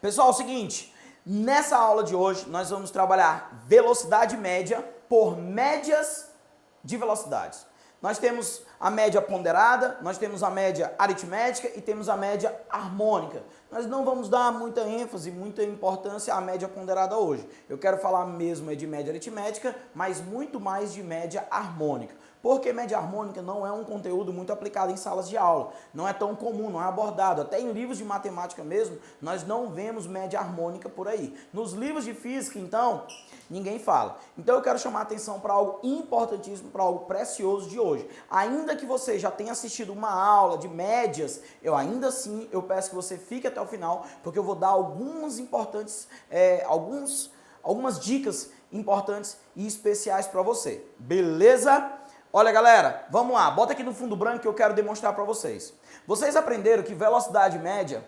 Pessoal, é o seguinte, nessa aula de hoje nós vamos trabalhar velocidade média por médias de velocidades. Nós temos a média ponderada, nós temos a média aritmética e temos a média harmônica. Nós não vamos dar muita ênfase, muita importância à média ponderada hoje. Eu quero falar mesmo de média aritmética, mas muito mais de média harmônica. Porque média harmônica não é um conteúdo muito aplicado em salas de aula. Não é tão comum, não é abordado. Até em livros de matemática mesmo, nós não vemos média harmônica por aí. Nos livros de física, então, ninguém fala. Então eu quero chamar a atenção para algo importantíssimo, para algo precioso de hoje. Ainda que você já tenha assistido uma aula de médias, ainda assim eu peço que você fique até o final, porque eu vou dar algumas dicas importantes e especiais para você. Beleza? Olha, galera, vamos lá. Bota aqui no fundo branco que eu quero demonstrar para vocês. Vocês aprenderam que velocidade média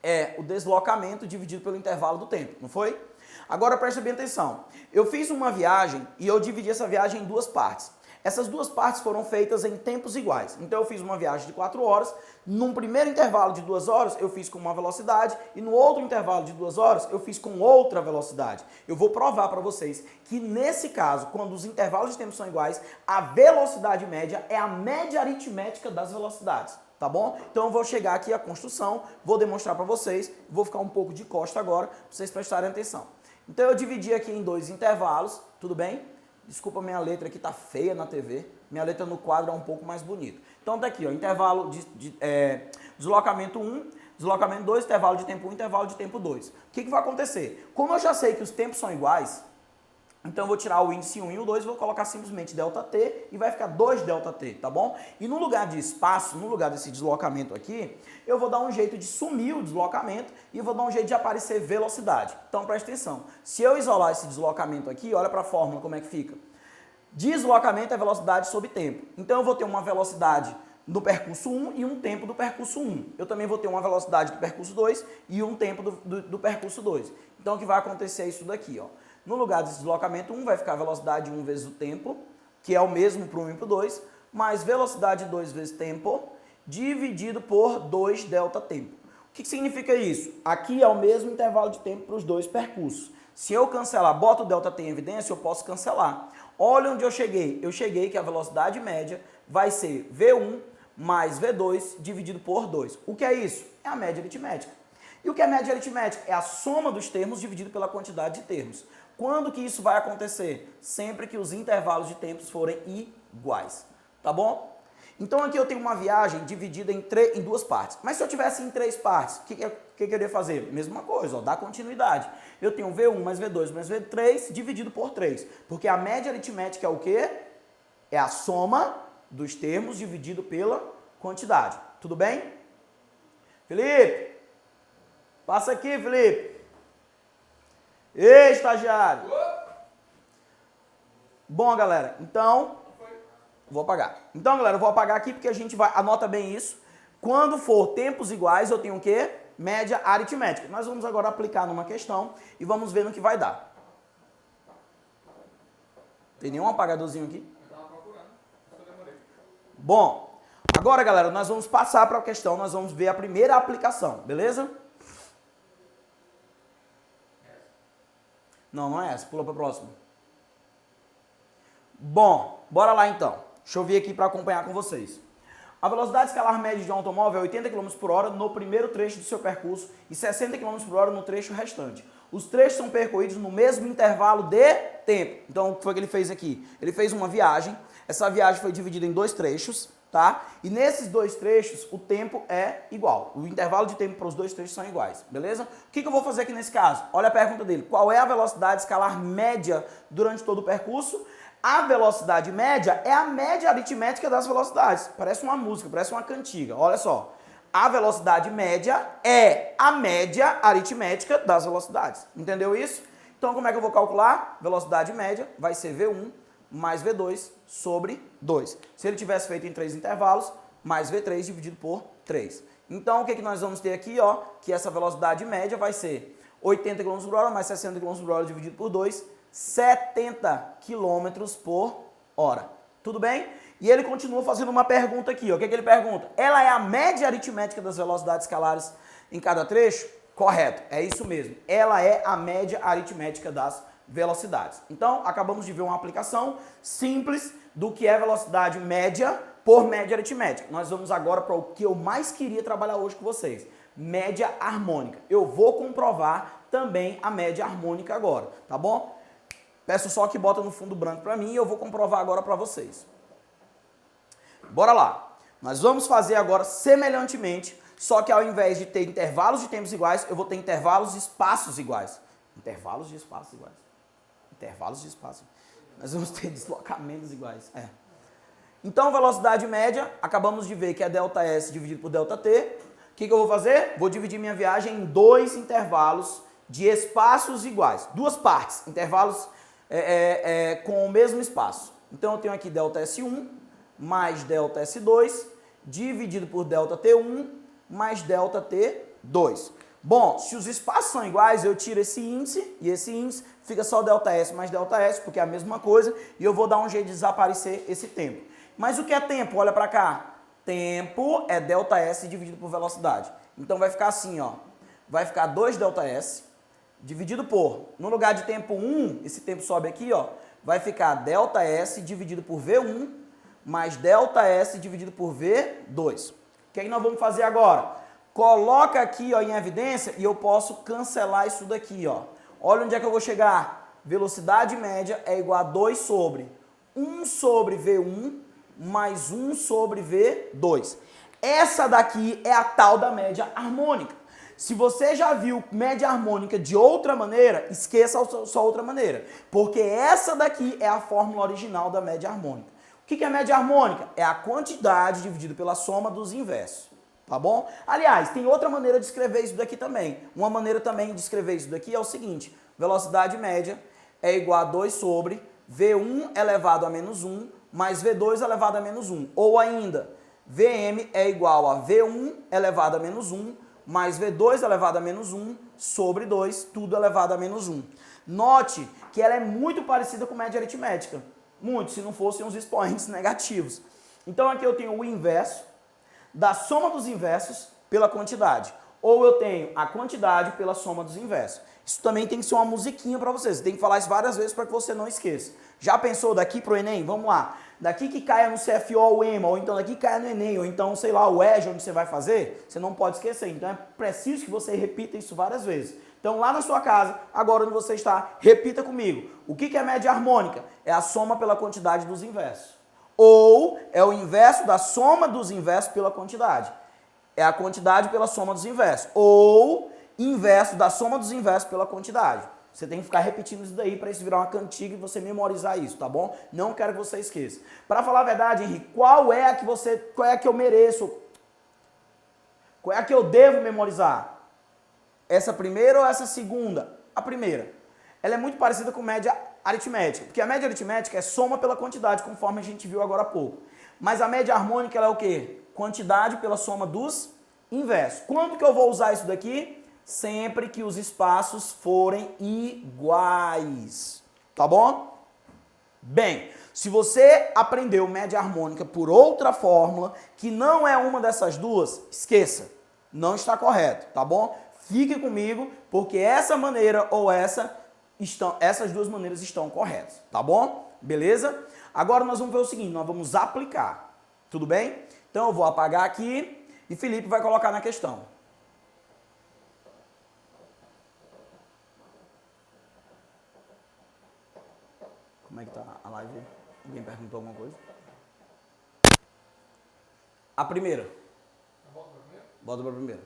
é o deslocamento dividido pelo intervalo do tempo, não foi? Agora preste bem atenção. Eu fiz uma viagem e eu dividi essa viagem em duas partes. Essas duas partes foram feitas em tempos iguais. Então eu fiz uma viagem de 4 horas, num primeiro intervalo de 2 horas eu fiz com uma velocidade e no outro intervalo de 2 horas eu fiz com outra velocidade. Eu vou provar para vocês que nesse caso, quando os intervalos de tempo são iguais, a velocidade média é a média aritmética das velocidades. Tá bom? Então eu vou chegar aqui à construção, vou demonstrar para vocês, vou ficar um pouco de costa agora, para vocês prestarem atenção. Então eu dividi aqui em 2 intervalos, tudo bem? Desculpa, minha letra aqui tá feia na TV, minha letra no quadro é um pouco mais bonita. Então tá aqui, ó, intervalo de deslocamento 1, deslocamento 2, intervalo de tempo 1, intervalo de tempo 2. O que vai acontecer? Como eu já sei que os tempos são iguais, então eu vou tirar o índice 1 e o 2, vou colocar simplesmente ΔT e vai ficar 2ΔT, tá bom? E no lugar de espaço, no lugar desse deslocamento aqui, eu vou dar um jeito de sumir o deslocamento e vou dar um jeito de aparecer velocidade. Então presta atenção, se eu isolar esse deslocamento aqui, olha para a fórmula como é que fica. Deslocamento é velocidade sobre tempo. Então eu vou ter uma velocidade do percurso 1 e um tempo do percurso 1. Eu também vou ter uma velocidade do percurso 2 e um tempo do percurso 2. Então o que vai acontecer é isso daqui, ó. No lugar desse deslocamento 1 vai ficar a velocidade 1 vezes o tempo, que é o mesmo para o 1 e para o 2, mais velocidade 2 vezes tempo, dividido por 2ΔT. O que significa isso? Aqui é o mesmo intervalo de tempo para os dois percursos. Se eu cancelar, boto o ΔT em evidência, eu posso cancelar. Olha onde eu cheguei. Eu cheguei que a velocidade média vai ser V1 mais V2 dividido por 2. O que é isso? É a média aritmética. E o que é média aritmética? É a soma dos termos dividido pela quantidade de termos. Quando que isso vai acontecer? Sempre que os intervalos de tempos forem iguais, tá bom? Então aqui eu tenho uma viagem dividida em 2 partes. Mas se eu tivesse em 3 partes, o que eu iria fazer? Mesma coisa, ó, dá continuidade. Eu tenho V1 mais V2 mais V3 dividido por 3. Porque a média aritmética é o quê? É a soma dos termos dividido pela quantidade. Tudo bem? Felipe! Passa aqui, Felipe! Ei, estagiário! Bom, galera, então, vou apagar. Então, galera, eu vou apagar aqui porque a gente vai, anota bem isso. Quando for tempos iguais, eu tenho o quê? Média aritmética. Nós vamos agora aplicar numa questão e vamos ver no que vai dar. Tem nenhum apagadorzinho aqui? Eu estava procurando, eu demorei. Bom, agora, galera, nós vamos passar para a questão, nós vamos ver a primeira aplicação, beleza? Não, não é essa. Pula para a próxima. Bom, bora lá então. Deixa eu vir aqui para acompanhar com vocês. A velocidade escalar média de um automóvel é 80 km por hora no primeiro trecho do seu percurso e 60 km por hora no trecho restante. Os trechos são percorridos no mesmo intervalo de tempo. Então, o que foi que ele fez aqui? Ele fez uma viagem. Essa viagem foi dividida em 2 trechos, tá? E nesses 2 trechos, o tempo é igual. O intervalo de tempo para os 2 trechos são iguais, beleza? O que eu vou fazer aqui nesse caso? Olha a pergunta dele. Qual é a velocidade escalar média durante todo o percurso? A velocidade média é a média aritmética das velocidades. Parece uma música, parece uma cantiga. Olha só. A velocidade média é a média aritmética das velocidades. Entendeu isso? Então, como é que eu vou calcular? Velocidade média vai ser V1 mais V2 sobre 2. Se ele tivesse feito em 3 intervalos, mais V3 dividido por 3. Então, o que nós vamos ter aqui? Ó, que essa velocidade média vai ser 80 km por hora mais 60 km por hora dividido por 2, 70 km por hora. Tudo bem? E ele continua fazendo uma pergunta aqui. Ó. O que ele pergunta? Ela é a média aritmética das velocidades escalares em cada trecho? Correto, é isso mesmo. Ela é a média aritmética das velocidades. Então, acabamos de ver uma aplicação simples do que é velocidade média por média aritmética. Nós vamos agora para o que eu mais queria trabalhar hoje com vocês. Média harmônica. Eu vou comprovar também a média harmônica agora, tá bom? Peço só que bota no fundo branco para mim e eu vou comprovar agora para vocês. Bora lá. Nós vamos fazer agora semelhantemente, só que ao invés de ter intervalos de tempos iguais, eu vou ter intervalos de espaços iguais. Intervalos de espaços iguais. Intervalos de espaço. Nós vamos ter deslocamentos iguais. Então, velocidade média, acabamos de ver que é ΔS dividido por ΔT. O que eu vou fazer? Vou dividir minha viagem em dois intervalos de espaços iguais. Duas partes, intervalos com o mesmo espaço. Então, eu tenho aqui ΔS1 mais ΔS2 dividido por ΔT1 mais ΔT2. Bom, se os espaços são iguais, eu tiro esse índice e esse índice fica só ΔS mais ΔS, porque é a mesma coisa, e eu vou dar um jeito de desaparecer esse tempo. Mas o que é tempo? Olha para cá. Tempo é ΔS dividido por velocidade. Então vai ficar assim, ó. Vai ficar 2ΔS dividido por, no lugar de tempo 1, esse tempo sobe aqui, ó, vai ficar ΔS dividido por V1 mais ΔS dividido por V2. O que é que nós vamos fazer agora? Coloca aqui, ó, em evidência e eu posso cancelar isso daqui, ó. Olha onde é que eu vou chegar. Velocidade média é igual a 2 sobre 1 sobre V1 mais 1 sobre V2. Essa daqui é a tal da média harmônica. Se você já viu média harmônica de outra maneira, esqueça a sua outra maneira. Porque essa daqui é a fórmula original da média harmônica. O que é média harmônica? É a quantidade dividida pela soma dos inversos. Tá bom? Aliás, tem outra maneira de escrever isso daqui também. Uma maneira também de escrever isso daqui é o seguinte. Velocidade média é igual a 2 sobre V1 elevado a menos 1 mais V2 elevado a menos 1. Ou ainda, Vm é igual a V1 elevado a menos 1 mais V2 elevado a menos 1 sobre 2, tudo elevado a menos 1. Note que ela é muito parecida com média aritmética. Muito, se não fossem os expoentes negativos. Então aqui eu tenho o inverso da soma dos inversos pela quantidade. Ou eu tenho a quantidade pela soma dos inversos. Isso também tem que ser uma musiquinha para vocês. Você tem que falar isso várias vezes para que você não esqueça. Já pensou daqui pro Enem? Vamos lá. Daqui que caia no CFO o EMA, ou então daqui que caia no Enem, ou então, sei lá, o EJA, onde você vai fazer, você não pode esquecer. Então é preciso que você repita isso várias vezes. Então lá na sua casa, agora onde você está, repita comigo. O que é média harmônica? É a soma pela quantidade dos inversos. Ou é o inverso da soma dos inversos pela quantidade. É a quantidade pela soma dos inversos. Ou inverso da soma dos inversos pela quantidade. Você tem que ficar repetindo isso daí para isso virar uma cantiga e você memorizar isso, tá bom? Não quero que você esqueça. Para falar a verdade, Henrique, qual é a que eu mereço? Qual é a que eu devo memorizar? Essa primeira ou essa segunda? A primeira. Ela é muito parecida com média aritmética, porque a média aritmética é soma pela quantidade, conforme a gente viu agora há pouco. Mas a média harmônica ela é o quê? Quantidade pela soma dos inversos. Quando que eu vou usar isso daqui? Sempre que os espaços forem iguais. Tá bom? Bem, se você aprendeu média harmônica por outra fórmula, que não é uma dessas duas, esqueça. Não está correto, tá bom? Fique comigo, porque essa maneira ou essas duas maneiras estão corretas, tá bom? Beleza? Agora nós vamos ver o seguinte, nós vamos aplicar, tudo bem? Então eu vou apagar aqui e Felipe vai colocar na questão. Como é que tá a live? Alguém perguntou alguma coisa? A primeira. Bota para a primeira.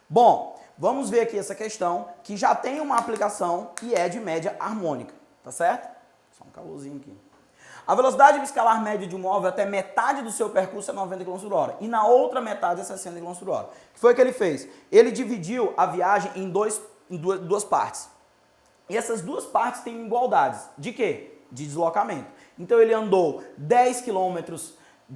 Bom, vamos ver aqui essa questão que já tem uma aplicação e é de média harmônica, tá certo? Só um calorzinho aqui. A velocidade escalar média de um móvel até metade do seu percurso é 90 km por hora e na outra metade é 60 km por hora. O que foi que ele fez? Ele dividiu a viagem em duas partes. E essas duas partes têm igualdades. De quê? De deslocamento. Então ele andou 10 km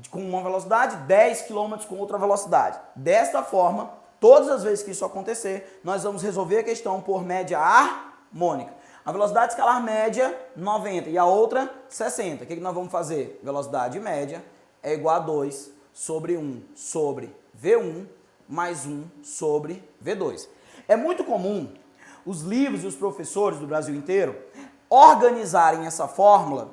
com uma velocidade, 10 km com outra velocidade. Desta forma, todas as vezes que isso acontecer, nós vamos resolver a questão por média harmônica. A velocidade escalar média, 90, e a outra, 60. O que nós vamos fazer? Velocidade média é igual a 2 sobre 1 sobre V1 mais 1 sobre V2. É muito comum os livros e os professores do Brasil inteiro organizarem essa fórmula,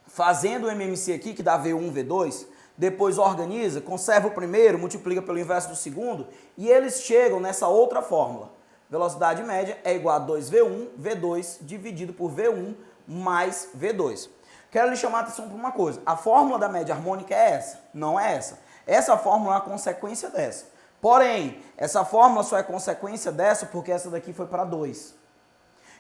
fazendo o MMC aqui, que dá V1, V2, depois organiza, conserva o primeiro, multiplica pelo inverso do segundo, e eles chegam nessa outra fórmula. Velocidade média é igual a 2V1, V2 dividido por V1 mais V2. Quero lhe chamar a atenção para uma coisa. A fórmula da média harmônica é essa, não é essa. Essa fórmula é a consequência dessa. Porém, essa fórmula só é consequência dessa porque essa daqui foi para 2.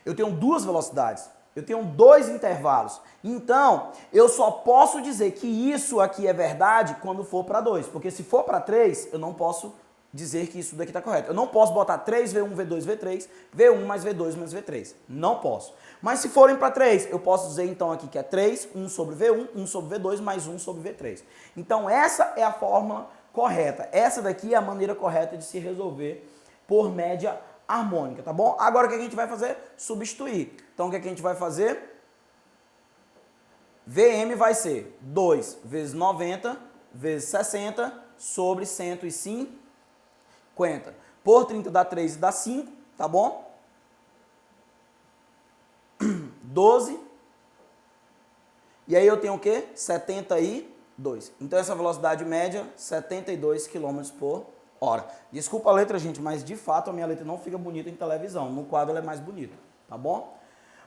Eu tenho duas velocidades. Eu tenho dois intervalos. Então, eu só posso dizer que isso aqui é verdade quando for para 2. Porque se for para 3, eu não posso dizer que isso daqui está correto. Eu não posso botar 3V1, V2, V3, V1 mais V2 mais V3. Não posso. Mas se forem para 3, eu posso dizer então aqui que é 3, 1 sobre V1, 1 sobre V2 mais 1 sobre V3. Então, essa é a fórmula correta. Essa daqui é a maneira correta de se resolver por média harmônica, tá bom? Agora o que a gente vai fazer? Substituir. Então o que a gente vai fazer? VM vai ser 2 vezes 90 vezes 60 sobre 150. Por 30 dá 3 e dá 5, tá bom? 12. E aí eu tenho o quê? 72. Então essa velocidade média, 72 km por hora. Desculpa a letra, gente, mas de fato a minha letra não fica bonita em televisão. No quadro ela é mais bonita, tá bom?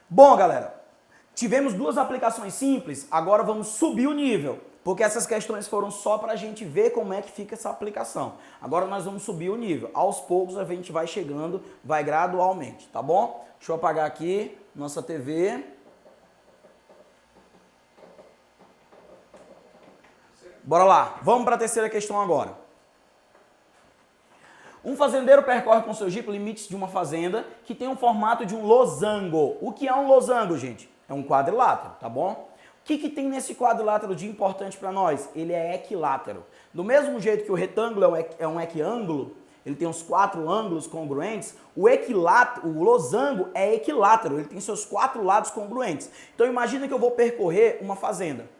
Bom, galera, tivemos duas aplicações simples, agora vamos subir o nível, porque essas questões foram só para a gente ver como é que fica essa aplicação. Agora nós vamos subir o nível. Aos poucos a gente vai chegando, vai gradualmente, tá bom? Deixa eu apagar aqui nossa TV. Bora lá, vamos para a terceira questão agora. Um fazendeiro percorre com seu jipe limites de uma fazenda que tem um formato de um losango. O que é um losango, gente? É um quadrilátero, tá bom? O que tem nesse quadrilátero de importante para nós? Ele é equilátero. Do mesmo jeito que o retângulo é um equiângulo, ele tem os 4 ângulos congruentes, o losango é equilátero, ele tem seus 4 lados congruentes. Então imagina que eu vou percorrer uma fazenda.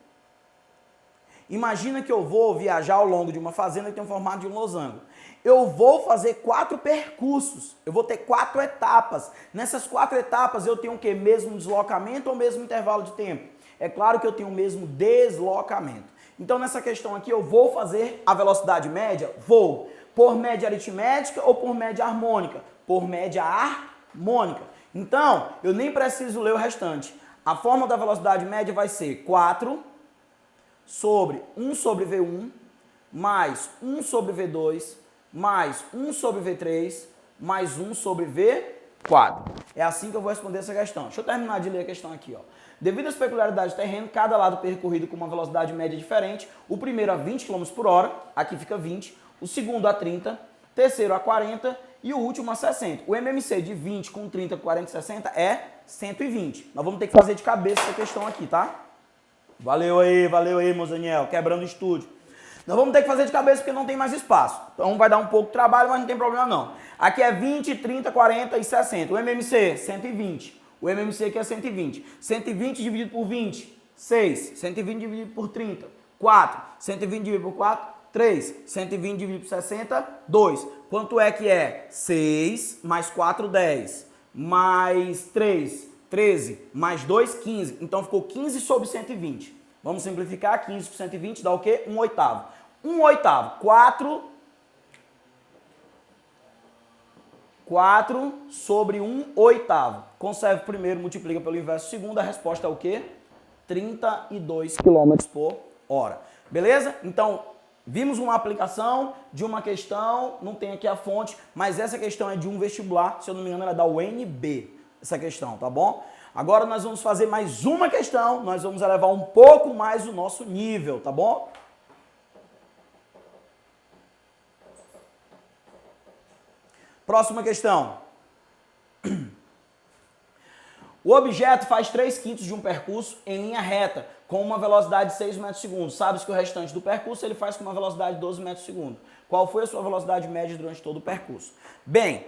Imagina que eu vou viajar ao longo de uma fazenda que tem um formato de um losango. Eu vou fazer 4 percursos, eu vou ter 4 etapas. Nessas 4 etapas eu tenho o quê? Mesmo deslocamento ou mesmo intervalo de tempo? É claro que eu tenho o mesmo deslocamento. Então nessa questão aqui eu vou fazer a velocidade média? Vou. Por média aritmética ou por média harmônica? Por média harmônica. Então eu nem preciso ler o restante. A fórmula da velocidade média vai ser 4 sobre 1 sobre V1 mais 1 sobre V2 mais 1 sobre V3, mais 1 sobre V4. É assim que eu vou responder essa questão. Deixa eu terminar de ler a questão aqui, ó. Devido às peculiaridades do terreno, cada lado percorrido com uma velocidade média diferente, o primeiro a 20 km por hora, aqui fica 20, o segundo a 30, terceiro a 40 e o último a 60. O MMC de 20 com 30, 40 e 60 é 120. Nós vamos ter que fazer de cabeça essa questão aqui, tá? Valeu aí, Mozaniel, quebrando o estúdio. Nós vamos ter que fazer de cabeça porque não tem mais espaço. Então vai dar um pouco de trabalho, mas não tem problema não. Aqui é 20, 30, 40 e 60. O MMC, 120. O MMC aqui é 120. 120 dividido por 20, 6. 120 dividido por 30, 4. 120 dividido por 4, 3. 120 dividido por 60, 2. Quanto é que é? 6 mais 4, 10. Mais 3, 13. Mais 2, 15. Então ficou 15 sobre 120. Vamos simplificar, 15 por 120 dá o quê? 1 oitavo. 1 oitavo, 4 sobre 1 oitavo. Conserva o primeiro, multiplica pelo inverso do segundo, a resposta é o quê? 32 km por hora. Beleza? Então, vimos uma aplicação de uma questão, não tem aqui a fonte, mas essa questão é de um vestibular, se eu não me engano, ela é da UNB, essa questão, tá bom? Agora nós vamos fazer mais uma questão, nós vamos elevar um pouco mais o nosso nível, tá bom? Próxima questão. O objeto faz 3/5 de um percurso em linha reta, com uma velocidade de 6 metros por segundo. Sabe-se que o restante do percurso ele faz com uma velocidade de 12 metros por segundo. Qual foi a sua velocidade média durante todo o percurso? Bem,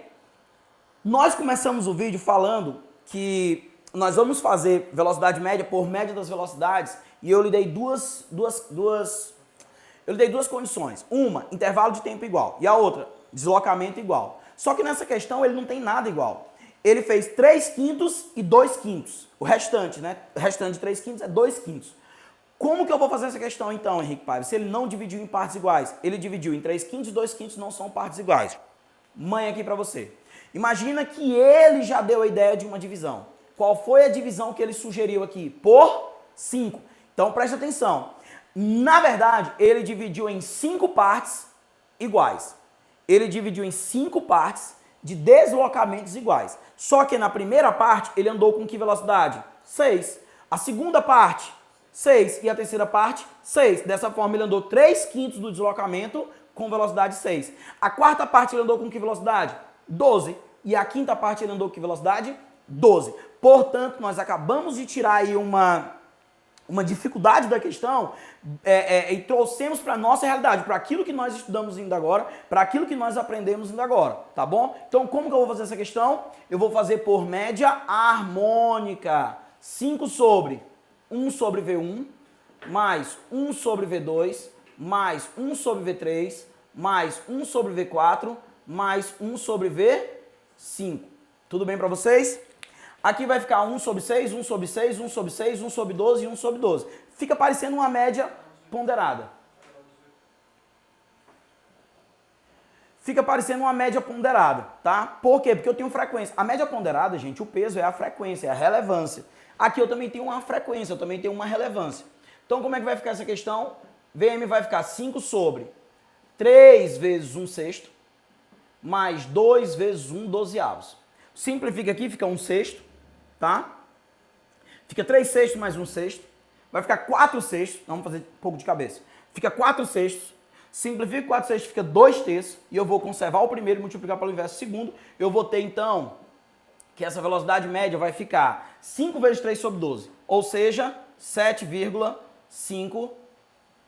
nós começamos o vídeo falando que nós vamos fazer velocidade média por média das velocidades e eu lhe dei duas condições. Uma, intervalo de tempo igual. E a outra, deslocamento igual. Só que nessa questão ele não tem nada igual. Ele fez 3/5 e 2/5. O restante, né? O restante de 3/5 é 2/5. Como que eu vou fazer essa questão então, Henrique Paiva? Se ele não dividiu em partes iguais, ele dividiu em 3/5 e 2/5 não são partes iguais. Mãe aqui para você. Imagina que ele já deu a ideia de uma divisão. Qual foi a divisão que ele sugeriu aqui? Por 5. Então preste atenção. Na verdade, ele dividiu em 5 partes iguais. Ele dividiu em 5 partes de deslocamentos iguais. Só que na primeira parte, ele andou com que velocidade? 6. A segunda parte, 6. E a terceira parte, 6. Dessa forma, ele andou 3/5 do deslocamento com velocidade 6. A quarta parte, ele andou com que velocidade? 12. E a quinta parte, ele andou com que velocidade? 12. Portanto, nós acabamos de tirar aí uma dificuldade da questão e trouxemos para a nossa realidade, para aquilo que nós estudamos ainda agora, para aquilo que nós aprendemos ainda agora, tá bom? Então, como que eu vou fazer essa questão? Eu vou fazer por média harmônica. 5 sobre 1 sobre V1, mais 1 sobre V2, mais 1 sobre V3, mais 1 sobre V4, mais 1 sobre V5. Tudo bem para vocês? Aqui vai ficar 1 sobre 6, 1 sobre 6, 1 sobre 6, 1 sobre 12 e 1 sobre 12. Fica parecendo uma média ponderada. Fica parecendo uma média ponderada, tá? Por quê? Porque eu tenho frequência. A média ponderada, gente, o peso é a frequência, é a relevância. Aqui eu também tenho uma frequência, eu também tenho uma relevância. Então, como é que vai ficar essa questão? VM vai ficar 5 sobre 3 vezes 1/6, mais 2 vezes 1/12. Simplifica aqui, fica 1/6, tá? Fica 3/6 mais 1/6. Vai ficar 4/6. Vamos fazer um pouco de cabeça. Fica 4/6. Simplifica 4/6, fica 2/3. E eu vou conservar o primeiro e multiplicar pelo inverso do segundo. Eu vou ter, então, que essa velocidade média vai ficar 5 vezes 3 sobre 12. Ou seja, 7,5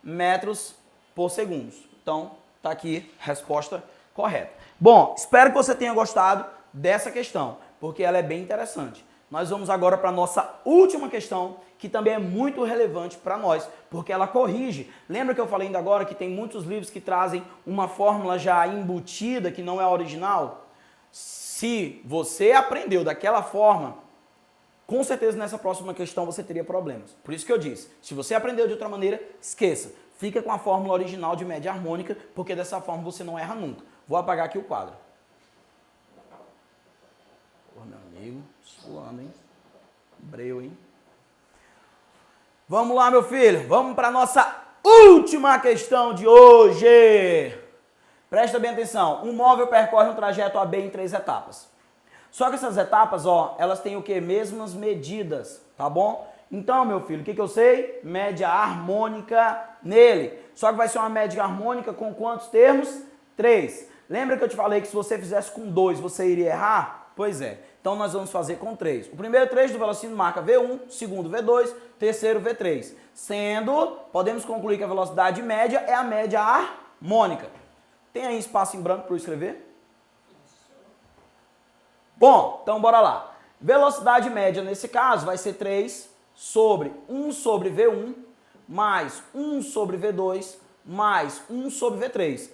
metros por segundo. Então, tá aqui a resposta correta. Bom, espero que você tenha gostado dessa questão, porque ela é bem interessante. Nós vamos agora para a nossa última questão, que também é muito relevante para nós, porque ela corrige. Lembra que eu falei ainda agora que tem muitos livros que trazem uma fórmula já embutida, que não é a original? Se você aprendeu daquela forma, com certeza nessa próxima questão você teria problemas. Por isso que eu disse, se você aprendeu de outra maneira, esqueça. Fica com a fórmula original de média harmônica, porque dessa forma você não erra nunca. Vou apagar aqui o quadro. Pô, meu amigo, suando, hein? Breu, hein? Vamos lá, meu filho. Vamos para a nossa última questão de hoje. Presta bem atenção. Um móvel percorre um trajeto AB em 3 etapas. Só que essas etapas, ó, elas têm o quê? Mesmas medidas, tá bom? Então, meu filho, o que eu sei? Média harmônica nele. Só que vai ser uma média harmônica com quantos termos? 3. Lembra que eu te falei que se você fizesse com 2, você iria errar? Pois é. Então, nós vamos fazer com 3. O primeiro trecho do velocímetro marca V1, segundo V2, terceiro V3. Sendo, podemos concluir que a velocidade média é a média harmônica. Tem aí espaço em branco para eu escrever? Bom, então bora lá. Velocidade média nesse caso vai ser 3 sobre 1 sobre V1 mais 1 sobre V2 mais 1 sobre V3.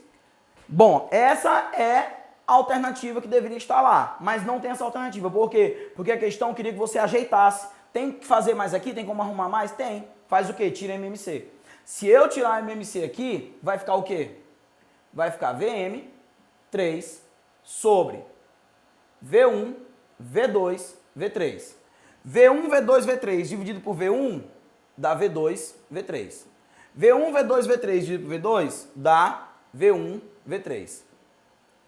Bom, essa é a alternativa que deveria estar lá, mas não tem essa alternativa. Por quê? Porque a questão queria que você ajeitasse. Tem que fazer mais aqui? Tem como arrumar mais? Tem. Faz o quê? Tira MMC. Se eu tirar MMC aqui, vai ficar o quê? Vai ficar VM 3 sobre V1, V2, V3. V1, V2, V3 dividido por V1 dá V2, V3. V1, V2, V3 dividido por V2 dá V1, V3.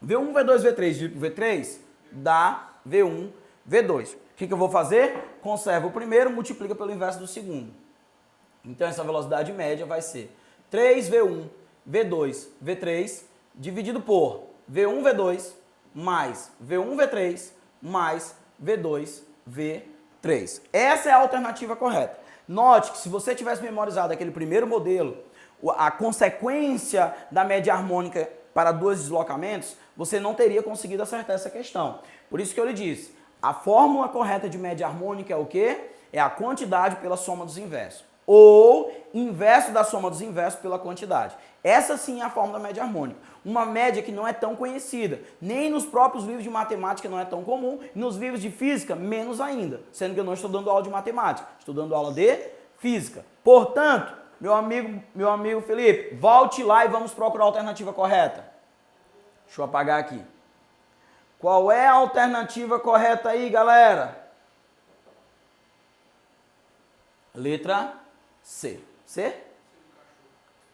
V1, V2, V3 dividido por V3 dá V1, V2. O que eu vou fazer? Conserva o primeiro, multiplica pelo inverso do segundo. Então essa velocidade média vai ser 3V1, V2, V3 dividido por V1, V2 mais V1, V3 mais V2, V3. Essa é a alternativa correta. Note que se você tivesse memorizado aquele primeiro modelo, a consequência da média harmônica para 2 deslocamentos, você não teria conseguido acertar essa questão. Por isso que eu lhe disse, a fórmula correta de média harmônica é o quê? É a quantidade pela soma dos inversos. ou inverso da soma dos inversos pela quantidade. Essa sim é a fórmula da média harmônica. Uma média que não é tão conhecida, nem nos próprios livros de matemática não é tão comum, e nos livros de física menos ainda, sendo que eu não estou dando aula de matemática, estou dando aula de física. Portanto, meu amigo Felipe, volte lá e vamos procurar a alternativa correta. Deixa eu apagar aqui. Qual é a alternativa correta aí, galera? Letra C. C?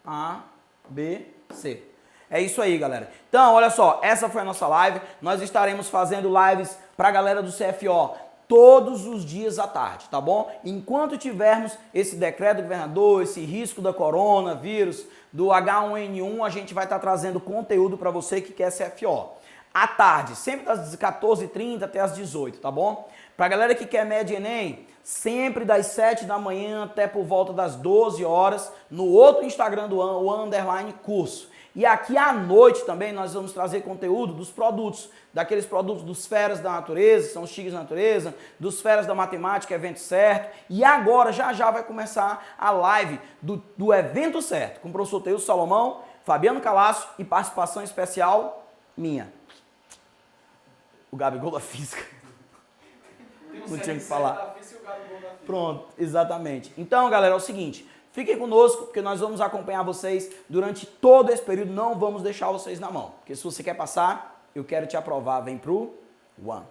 A, B, C. É isso aí, galera. Então, olha só, essa foi a nossa live. Nós estaremos fazendo lives para a galera do CFO todos os dias à tarde, tá bom? Enquanto tivermos esse decreto do governador, esse risco da coronavírus, do H1N1, a gente vai estar trazendo conteúdo para você que quer CFO. À tarde, sempre das 14h30 até as 18h, tá bom? Pra galera que quer média Enem, sempre das 7 da manhã até por volta das 12 horas, no outro Instagram do o underline curso. E aqui à noite também nós vamos trazer conteúdo dos produtos, daqueles produtos dos Feras da Natureza, são os Tigres da Natureza, dos Feras da Matemática, Evento Certo. E agora, já vai começar a live do Evento Certo, com o professor Teus Salomão, Fabiano Calasso e participação especial minha. O Gabigol da Física. Não tinha que falar. Pronto, exatamente. Então, galera, é o seguinte, fiquem conosco, porque nós vamos acompanhar vocês durante todo esse período, não vamos deixar vocês na mão. Porque se você quer passar, eu quero te aprovar, vem pro One.